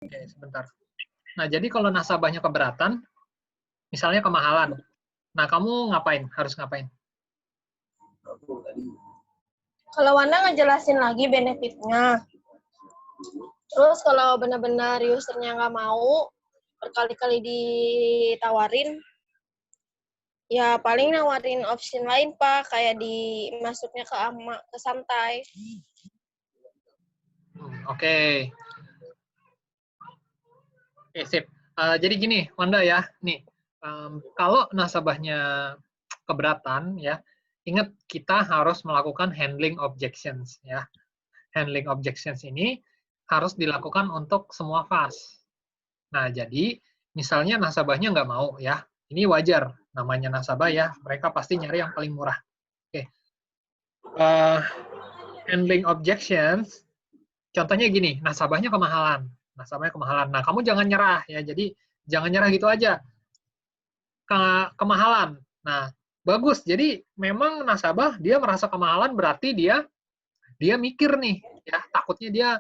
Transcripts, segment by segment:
Oke, sebentar. Nah, jadi kalau nasabahnya keberatan, misalnya kemahalan. Nah, kamu ngapain? Harus ngapain? Kalau Wanda ngejelasin lagi benefitnya. Terus kalau benar-benar usernya nggak mau, berkali-kali ditawarin, ya paling nawarin option lain, Pak. Kayak masuknya ke santai. Oke. Oke, sip. Jadi gini, Wanda ya. Nih, kalau nasabahnya keberatan, ya, ingat kita harus melakukan handling objections, ya. Handling objections ini harus dilakukan untuk semua fase. Nah, jadi misalnya nasabahnya nggak mau, ya. Ini wajar, namanya nasabah ya. Mereka pasti nyari yang paling murah. Oke. Handling objections, contohnya gini, nasabahnya kemahalan. Nasabahnya kemahalan. Nah, kamu jangan nyerah, ya. Jadi, jangan nyerah gitu aja. Kemahalan. Nah, bagus. Jadi, memang nasabah, dia merasa kemahalan, berarti dia mikir nih, ya. Takutnya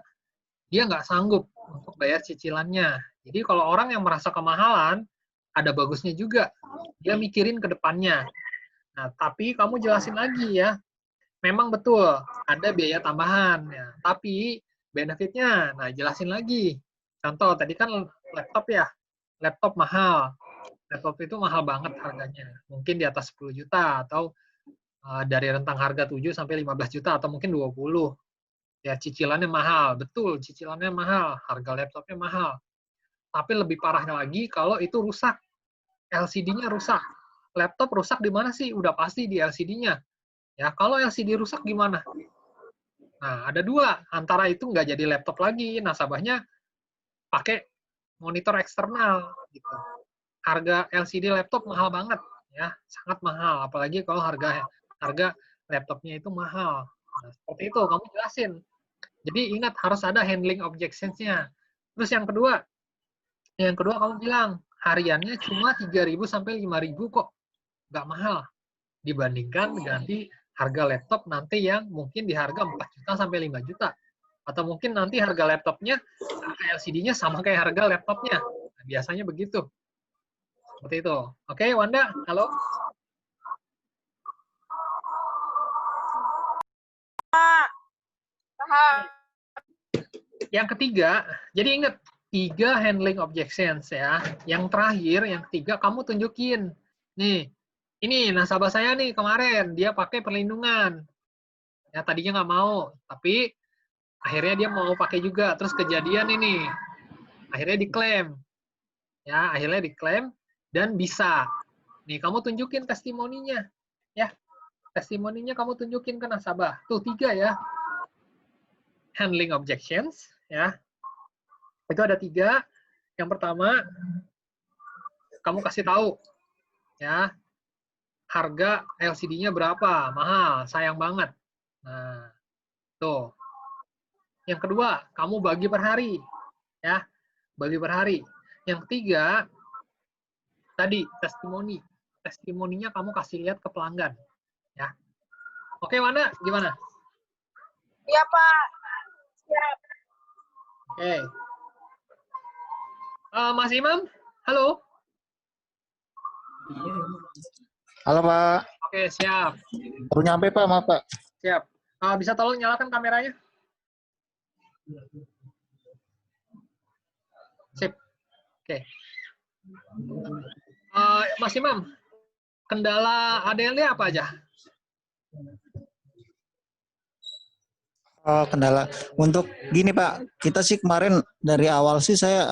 dia nggak sanggup untuk bayar cicilannya. Jadi, kalau orang yang merasa kemahalan, ada bagusnya juga. Dia mikirin ke depannya. Nah, tapi kamu jelasin lagi ya, memang betul ada biaya tambahan, ya. Tapi benefitnya, nah jelasin lagi. Contoh tadi kan laptop ya, laptop mahal. Laptop itu mahal banget harganya. Mungkin di atas 10 juta atau dari rentang harga 7 sampai 15 juta atau mungkin 20. Ya cicilannya mahal, betul cicilannya mahal, harga laptopnya mahal. Tapi lebih parahnya lagi kalau itu rusak, LCD-nya rusak. Laptop rusak di mana sih? Udah pasti di LCD-nya. Ya, kalau LCD rusak gimana? Nah, ada dua. Antara itu nggak jadi laptop lagi, nasabahnya pakai monitor eksternal. Gitu. Harga LCD laptop mahal banget, ya, sangat mahal. Apalagi kalau harga laptopnya itu mahal. Nah, seperti itu, kamu jelasin. Jadi ingat harus ada handling objections-nya. Terus yang kedua kamu bilang hariannya cuma 3.000 sampai 5.000 kok, nggak mahal dibandingkan ganti harga laptop nanti yang mungkin di harga 4 juta sampai 5 juta. Atau mungkin nanti harga laptopnya, harga LCD-nya sama kayak harga laptopnya. Nah, biasanya begitu. Seperti itu. Oke, Wanda, halo? Paham. Yang ketiga, jadi ingat, 3 handling objections ya. Yang terakhir, yang ketiga, kamu tunjukin. Nih, ini nasabah saya nih kemarin, dia pakai perlindungan. Ya, tadinya nggak mau, tapi akhirnya dia mau pakai juga. Terus kejadian ini, akhirnya diklaim. Ya, akhirnya diklaim dan bisa. Nih, kamu tunjukin testimoninya. Ya, testimoninya kamu tunjukin ke nasabah. Tuh, 3 ya. Handling objections, ya. Itu ada 3. Yang pertama, kamu kasih tahu, ya, harga LCD-nya berapa, mahal, sayang banget. Nah, tuh. Yang kedua, kamu bagi per hari, ya, bagi per hari. Yang ketiga, tadi testimoni, testimoninya kamu kasih lihat ke pelanggan, ya. Oke, Wanda, gimana? Iya, Pak. Siap. Oke. Mas Imam, halo. Halo Pak. Oke, siap. Baru nyampe Pak, maaf Pak. Siap. Bisa tolong nyalakan kameranya? Sip. Oke. Mas Imam, kendala ADLD apa aja? Oh, kendala. Untuk gini Pak, kita sih kemarin dari awal sih saya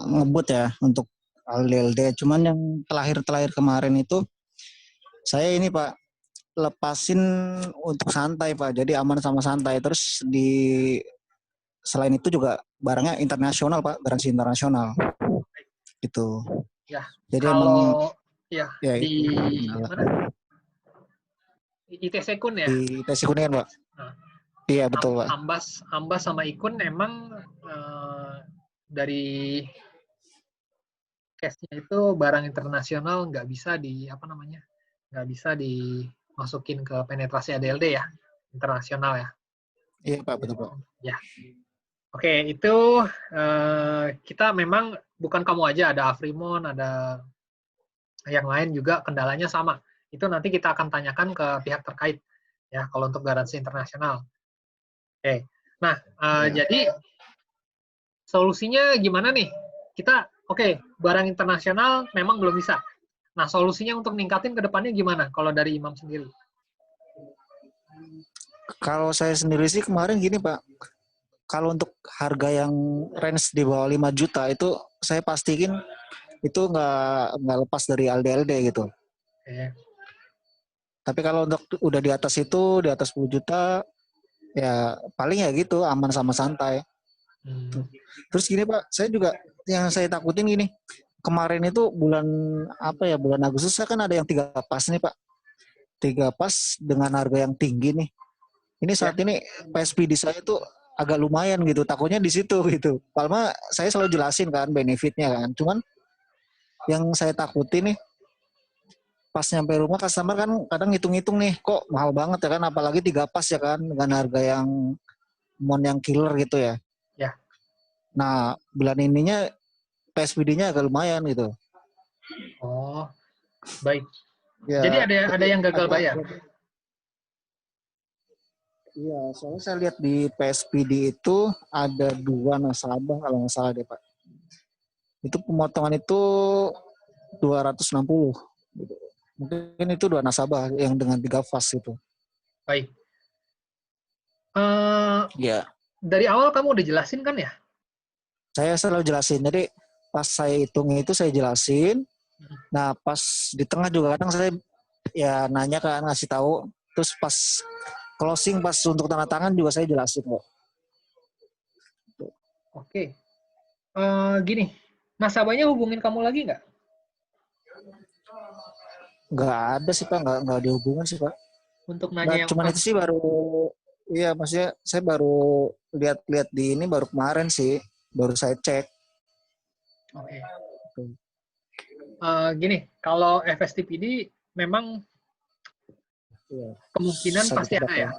ngebut ya untuk LDLD. Cuman yang terakhir kemarin itu saya ini Pak lepasin untuk santai Pak. Jadi aman sama santai. Terus selain itu juga barangnya internasional Pak, garansi internasional. Gitu. Ya. Jadi kalau ya di itu mana? ITC Kun ya? Di ITC Kuningan Pak. Nah, Iya betul Pak. Ambas sama Ikun memang dari case-nya itu barang internasional nggak bisa nggak bisa dimasukin ke penetrasi ADLD ya, internasional ya. Iya Pak, betul Pak. Ya. Oke, itu kita memang bukan kamu aja, ada Afrimon, ada yang lain juga kendalanya sama. Itu nanti kita akan tanyakan ke pihak terkait ya kalau untuk garansi internasional. Oke. Nah, jadi solusinya gimana nih? Kita barang internasional memang belum bisa. Nah, solusinya untuk ningkatin ke depannya gimana kalau dari Imam sendiri? Kalau saya sendiri sih kemarin gini Pak, kalau untuk harga yang range di bawah 5 juta itu saya pastiin itu nggak lepas dari LDLD gitu. Oke. Tapi kalau untuk udah di atas itu, di atas 10 juta, ya paling ya gitu, aman sama santai. Terus gini Pak, saya juga yang saya takutin gini, kemarin itu bulan bulan Agustus kan ada yang 3 pas nih Pak. 3 pas dengan harga yang tinggi nih. Ini saat ini PSPD saya tuh agak lumayan gitu, takutnya di situ gitu. Palma saya selalu jelasin kan benefitnya kan, cuman yang saya takutin nih pas nyampe rumah customer kan kadang ngitung-ngitung nih kok mahal banget ya kan, apalagi 3 pas ya kan dengan harga yang mon yang killer gitu ya. Ya. Nah bulan ininya PSPD-nya agak lumayan gitu. Oh, baik. Ya, Jadi ada yang gagal bayar. Iya, soalnya saya lihat di PSPD itu ada 2 nasabah kalau nggak salah deh Pak. Itu pemotongan itu 260 gitu. Mungkin itu 2 nasabah yang dengan 3 fas itu. Baik. Iya. Dari awal kamu udah jelasin kan ya? Saya selalu jelasin. Jadi pas saya hitung itu saya jelasin. Nah pas di tengah juga kadang saya ya nanya kan, ngasih tahu. Terus pas closing, pas untuk tanda tangan juga saya jelasin kok. Oke. Gini, nasabahnya hubungin kamu lagi nggak? Nggak ada sih Pak, nggak dihubungin sih Pak. Untuk Nggak, nanya yang cuman pas. itu sih baru, iya maksudnya saya baru lihat-lihat di ini baru kemarin sih, baru saya cek. Oke. Gini, kalau FSTPD memang kemungkinan pasti ada ya.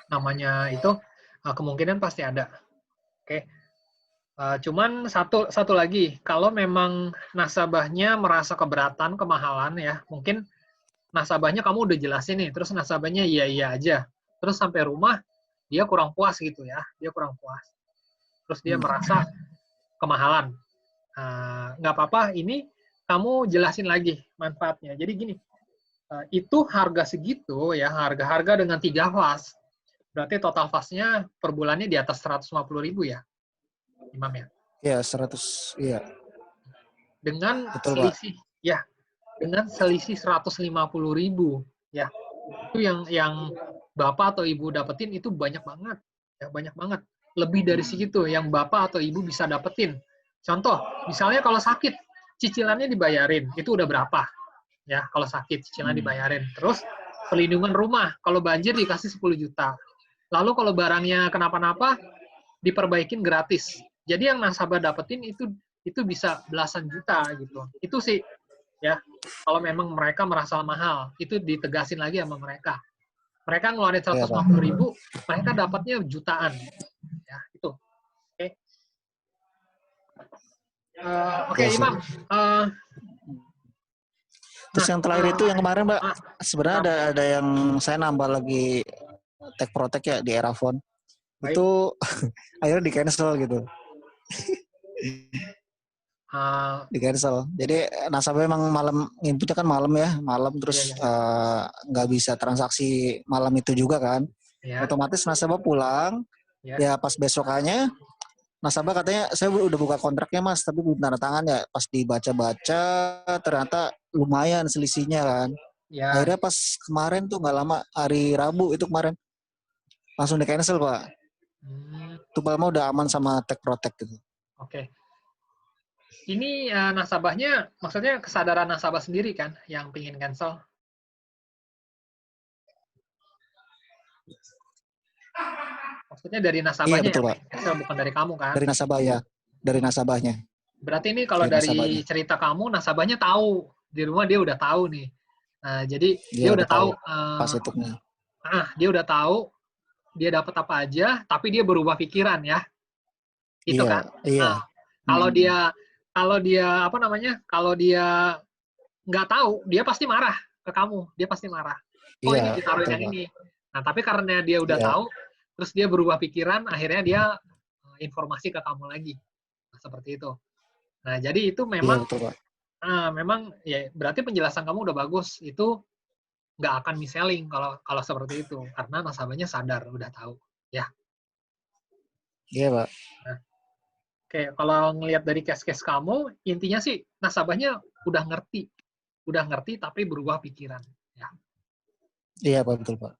Namanya itu kemungkinan pasti ada. Oke. Cuman satu lagi, kalau memang nasabahnya merasa keberatan, kemahalan ya, mungkin nasabahnya kamu udah jelasin nih, terus nasabahnya iya aja, terus sampai rumah dia kurang puas gitu ya, dia kurang puas, terus dia merasa kemahalan. Nggak apa-apa, ini kamu jelasin lagi manfaatnya. Jadi gini, itu harga segitu ya, harga dengan 3 fas, berarti total fasnya per bulannya di atas 150.000 ya, Imam ya? Iya, 100, iya. Dengan Betul, selisih, Pak. ya, dengan selisih 150.000 ya, itu yang Bapak atau Ibu dapetin itu banyak banget, ya banyak banget. Lebih dari segitu yang Bapak atau Ibu bisa dapetin. Contoh, misalnya kalau sakit, cicilannya dibayarin, itu udah berapa? Ya, kalau sakit, cicilan dibayarin. Terus, perlindungan rumah, kalau banjir dikasih 10 juta. Lalu kalau barangnya kenapa-napa, diperbaikin gratis. Jadi yang nasabah dapetin itu bisa belasan juta gitu. Itu sih, ya, kalau memang mereka merasa mahal, itu ditegasin lagi sama mereka. Mereka ngeluarin 150.000, mereka dapatnya jutaan. Ya, itu. Oke, Imam. Terus yang terakhir itu yang kemarin Mbak, sebenarnya ada yang saya nambah lagi Tech Protect ya di Erafon. Baik. Itu akhirnya di cancel gitu. Di cancel. Jadi nasabah memang malam inputnya kan malam terus nggak bisa transaksi malam itu juga kan. Otomatis nasabah pulang. Ya pas besokannya nasabah katanya saya udah buka kontraknya Mas, tapi belum tanda tangan ya. Pas dibaca-baca ternyata lumayan selisihnya kan. Ya. Akhirnya pas kemarin tuh nggak lama, hari Rabu itu kemarin langsung di cancel Pak. Itu Palma udah aman sama Tech Protect gitu. Oke. Ini nasabahnya, maksudnya kesadaran nasabah sendiri kan yang pingin cancel? Maksudnya dari nasabahnya, iya, betul, ya, cancel, bukan dari kamu kan? Dari nasabah ya, dari nasabahnya. Berarti ini kalau dari cerita kamu, nasabahnya tahu, di rumah dia udah tahu nih. Jadi dia udah tahu. Pas itu. Dia udah tahu dia dapat apa aja, tapi dia berubah pikiran ya. Itu Iya, kan. iya. Nah, kalau dia nggak tahu, dia pasti marah ke kamu. Dia pasti marah. Oh, Iya, ini ditaruhin betul, yang Pak. ini. Nah, tapi karena dia udah Iya, tahu, terus dia berubah pikiran, akhirnya dia informasi ke kamu lagi. Nah, seperti itu. Nah, jadi itu iya memang betul, Pak. memang ya berarti penjelasan kamu udah bagus. Itu nggak akan mis-selling kalau kalau seperti itu karena nasabahnya sadar udah tahu ya. Iya, Pak. Nah, oke, kalau ngelihat dari case-case kamu intinya sih nasabahnya udah ngerti tapi berubah pikiran ya. Iya, Pak, betul, Pak.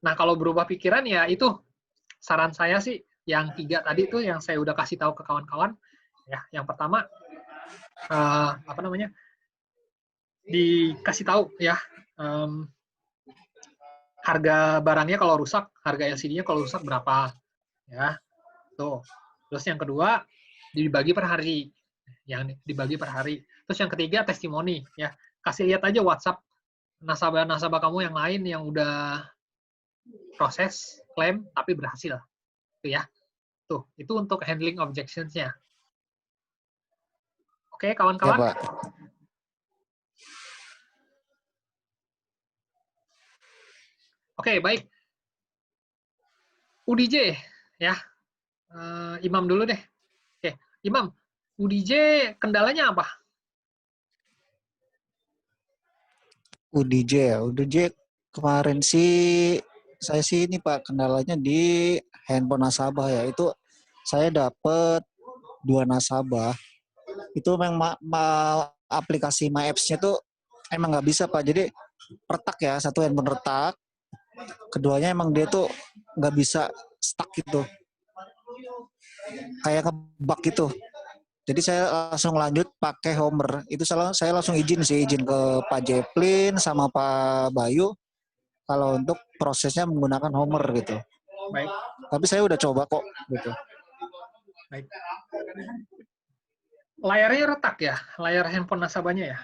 Nah, kalau berubah pikiran ya itu saran saya sih yang 3 tadi tuh yang saya udah kasih tahu ke kawan-kawan ya. Yang pertama apa namanya? Dikasih tahu ya harga barangnya kalau rusak, harga LCD-nya kalau rusak berapa ya. Tuh. Terus yang kedua dibagi per hari. Yang dibagi per hari. Terus yang ketiga testimoni ya. Kasih lihat aja WhatsApp nasabah-nasabah kamu yang lain yang udah proses klaim tapi berhasil. Tuh ya. Tuh, itu untuk handling objections-nya. Oke, Iya, kawan-kawan. Pak. Oke, baik. UDJ ya. Imam dulu deh. Oke, Imam, UDJ kendalanya apa? UDJ ya. UDJ kemarin sih saya sih ini Pak kendalanya di handphone nasabah ya. Itu saya dapat 2 nasabah. Itu memang aplikasi My Apps-nya tuh emang nggak bisa Pak. Jadi retak ya, satu handphone retak. Keduanya emang dia tuh nggak bisa stuck gitu. Kayak ngebug gitu. Jadi saya langsung lanjut pakai Homer. Itu saya langsung izin ke Pak Jeplin sama Pak Bayu kalau untuk prosesnya menggunakan Homer gitu. Baik. Tapi saya udah coba kok gitu. Baik. Layarnya retak ya, layar handphone nasabahnya ya.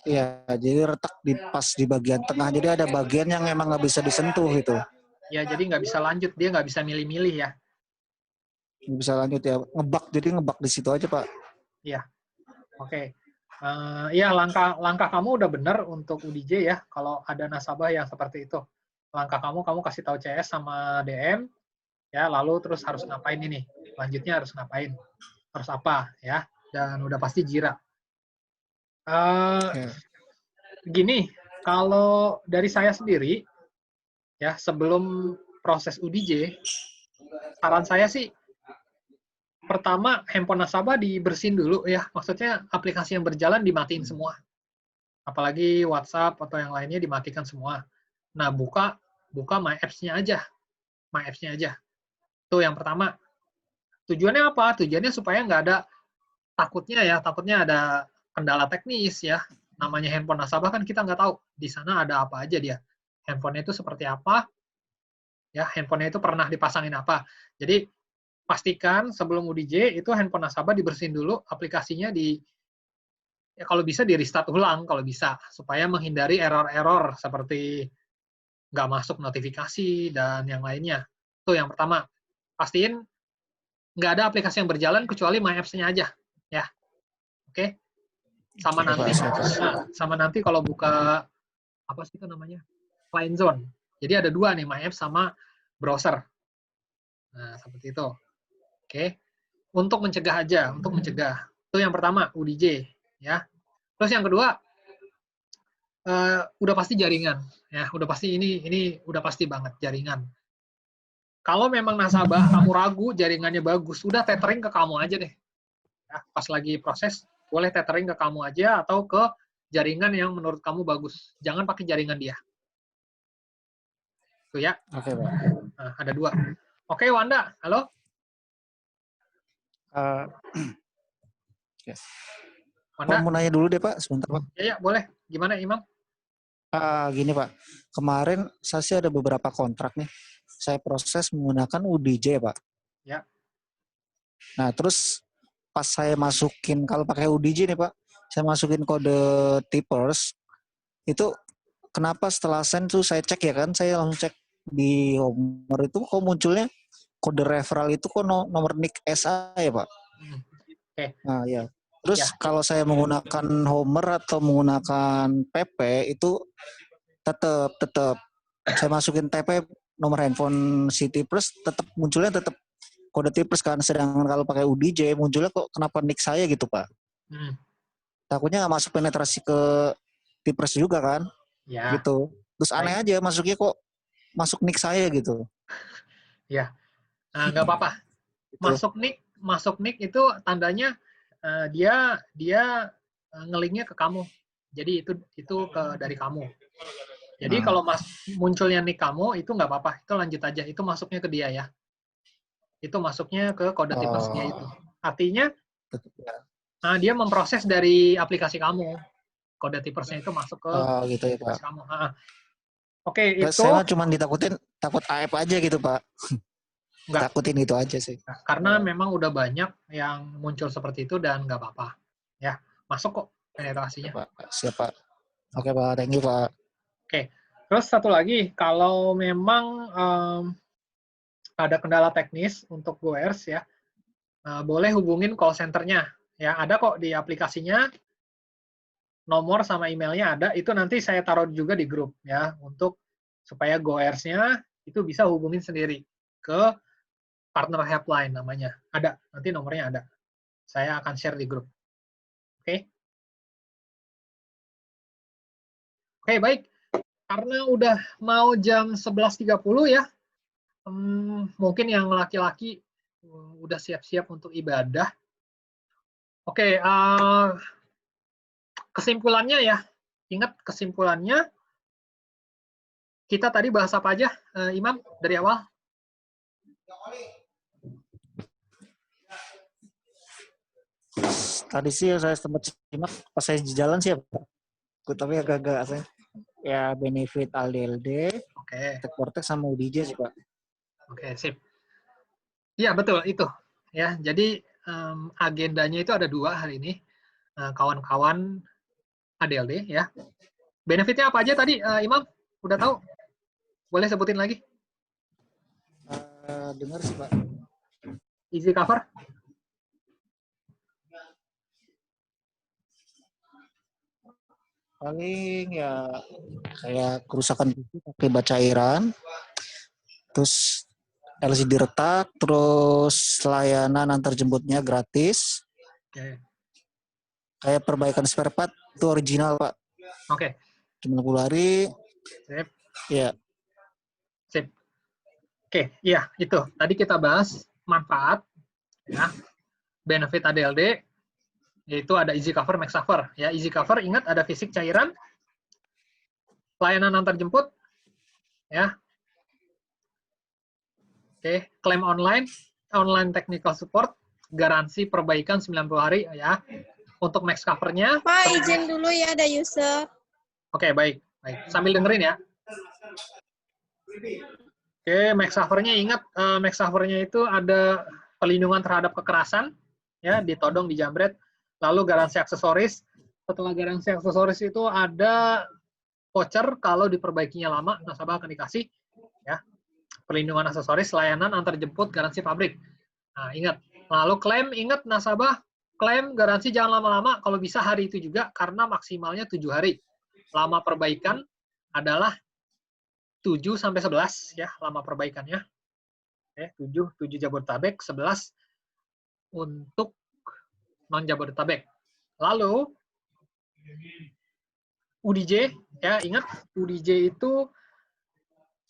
Iya, jadi retak pas di bagian tengah. Jadi ada bagian yang emang nggak bisa disentuh gitu. Ya, jadi nggak bisa lanjut, dia nggak bisa milih-milih ya. Nggak bisa lanjut ya, jadi ngebug di situ aja Pak. Iya, oke. Ya, langkah kamu udah benar untuk UDJ ya. Kalau ada nasabah yang seperti itu, langkah kamu kasih tahu CS sama DM, ya. Lalu terus harus ngapain ini? Lanjutnya harus ngapain? Harus apa ya? Dan udah pasti Jira. Ya. Gini, kalau dari saya sendiri, ya sebelum proses UDJ, saran saya sih pertama handphone nasabah dibersihin dulu ya. Maksudnya aplikasi yang berjalan dimatiin semua. Apalagi WhatsApp atau yang lainnya dimatikan semua. Nah, buka My Apps-nya aja. My Apps-nya aja. Itu yang pertama. Tujuannya apa? Tujuannya supaya nggak ada takutnya ada kendala teknis ya. Namanya handphone nasabah kan kita nggak tahu di sana ada apa aja dia. Handphonenya itu seperti apa, ya handphonenya itu pernah dipasangin apa. Jadi pastikan sebelum UDJ itu handphone nasabah dibersihin dulu, aplikasinya ya kalau bisa di restart ulang kalau bisa, supaya menghindari error-error seperti nggak masuk notifikasi dan yang lainnya. Itu yang pertama. Pastiin nggak ada aplikasi yang berjalan kecuali My Apps-nya aja. Ya, oke? Sama nanti kalau buka, apa sih itu namanya? Client Zone. Jadi ada 2 nih, My Apps sama browser. Nah, seperti itu. Oke. Untuk mencegah aja, untuk mencegah. Itu yang pertama, UDJ. Ya. Terus yang kedua, udah pasti jaringan. Ya, udah pasti ini udah pasti banget jaringan. Kalau memang nasabah kamu ragu jaringannya bagus, udah tethering ke kamu aja deh. Ya, pas lagi proses, boleh tethering ke kamu aja atau ke jaringan yang menurut kamu bagus. Jangan pakai jaringan dia. Itu ya. Oke, Pak. Nah, ada 2. Oke, Wanda. Halo? Yes. Wanda? Mau nanya dulu deh Pak, sebentar Pak. Ya, boleh. Gimana, Imam? Gini Pak, kemarin saya sih ada beberapa kontrak nih. Saya proses menggunakan UDJ Pak. Ya. Nah terus pas saya masukin, kalau pakai UDJ nih Pak, saya masukin kode tipers, itu kenapa setelah send tuh saya cek ya kan, saya langsung cek di Homer itu kok munculnya kode referral itu kok nomor nick SA ya Pak? Oke. Nah ya. Terus Ya. kalau saya menggunakan Homer atau menggunakan PP itu tetap saya masukin TP nomor handphone si Tipers tetap munculnya tetap kode Tipers kan. Sedangkan kalau pakai UDJ munculnya kok kenapa nick saya gitu Pak? Takutnya nggak masuk penetrasi ke Tipers juga kan? Ya. Gitu. Terus aneh aja masuknya kok masuk nick saya gitu. Ya. Nah, nggak apa-apa. Gitu. Masuk nick itu tandanya dia ngelinknya ke kamu. Jadi itu dari kamu. Jadi kalau munculnya nick kamu itu nggak apa-apa. Itu lanjut aja. Itu masuknya ke dia ya. Itu masuknya ke kode tipes dia itu. Artinya dia memproses dari aplikasi kamu. Kode tipesnya itu masuk ke gitu ya, aplikasi Pak. kamu. Oke, itu saya cuma takut AF aja gitu Pak. Enggak. Takutin itu aja sih. Karena memang udah banyak yang muncul seperti itu dan nggak apa-apa. Ya, masuk kok penetrasinya. Siapa? Oke Pak, thank you Pak. Oke, terus satu lagi, kalau memang ada kendala teknis untuk Goers ya, boleh hubungin call center-nya. Ya, ada kok di aplikasinya, nomor sama emailnya ada, itu nanti saya taruh juga di grup ya, untuk supaya Goers-nya itu bisa hubungin sendiri ke partner helpline namanya. Ada, nanti nomornya ada. Saya akan share di grup. Oke? Oke, baik. Karena udah mau jam 11.30 ya, mungkin yang laki-laki udah siap-siap untuk ibadah. Oke, kesimpulannya ya, ingat kesimpulannya, kita tadi bahas apa aja, Imam, dari awal? Tadi sih saya sempat simak pas saya di jalan sih ya Pak. Tapi agak-agak saya ya benefit ALDLD, Tekportek sama UDJ sih Pak. Oke, sip. Iya, betul, itu. Ya, jadi agendanya itu ada 2 hari ini. Kawan-kawan ADLD ya. Benefitnya apa aja tadi, Imam? Udah tahu? Boleh sebutin lagi? Dengar sih Pak. Easy cover? Paling ya kayak kerusakan akibat cairan, terus LCD retak, terus layanan antar jemputnya gratis. Kayak perbaikan spare part itu original Pak. Oke. 90 hari. Sip. Ya. Sip. Oke, iya itu. Tadi kita bahas manfaat, ya, benefit ADLD, yaitu ada easy cover, max cover. Ya, easy cover ingat ada fisik cairan, layanan antar jemput, ya. Oke, klaim online, online technical support, garansi perbaikan 90 hari, ya. Untuk max covernya. Pak, izin dulu ya, ada user. Oke, baik. Sambil dengerin ya. Oke, max cover-nya ingat, max cover-nya itu ada pelindungan terhadap kekerasan, ya, ditodong, dijambret, lalu garansi aksesoris. Setelah garansi aksesoris itu ada voucher kalau diperbaikinya lama, nasabah akan dikasih, ya, perlindungan aksesoris, layanan antar jemput, garansi pabrik. Nah, ingat. Lalu klaim, ingat nasabah, klaim garansi jangan lama-lama, kalau bisa hari itu juga, karena maksimalnya 7 hari. Lama perbaikan adalah 7 sampai 11 ya lama perbaikannya. 7 Jabodetabek, 11 untuk non Jabodetabek. Lalu UDJ ya, ingat UDJ itu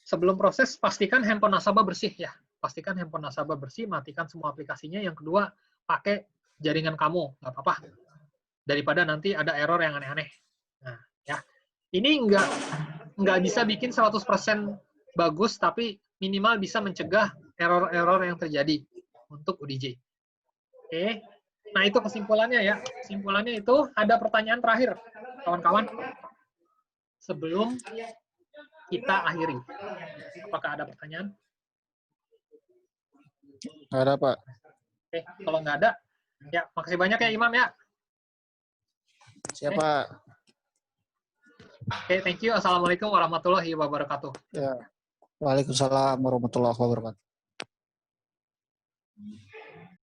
sebelum proses pastikan handphone nasabah bersih ya. Pastikan handphone nasabah bersih, matikan semua aplikasinya. Yang kedua, pakai jaringan kamu, nggak apa-apa. Daripada nanti ada error yang aneh-aneh. Nah, ya. Ini nggak bisa bikin 100% bagus, tapi minimal bisa mencegah error-error yang terjadi untuk UDJ. Oke, nah itu kesimpulannya ya. Kesimpulannya itu ada pertanyaan terakhir, kawan-kawan. Sebelum kita akhiri. Apakah ada pertanyaan? Nggak ada Pak. Oke, kalau nggak ada, ya makasih banyak ya Imam ya. Siapa? Oke, thank you. Assalamualaikum warahmatullahi wabarakatuh. Ya. Waalaikumsalam warahmatullahi wabarakatuh.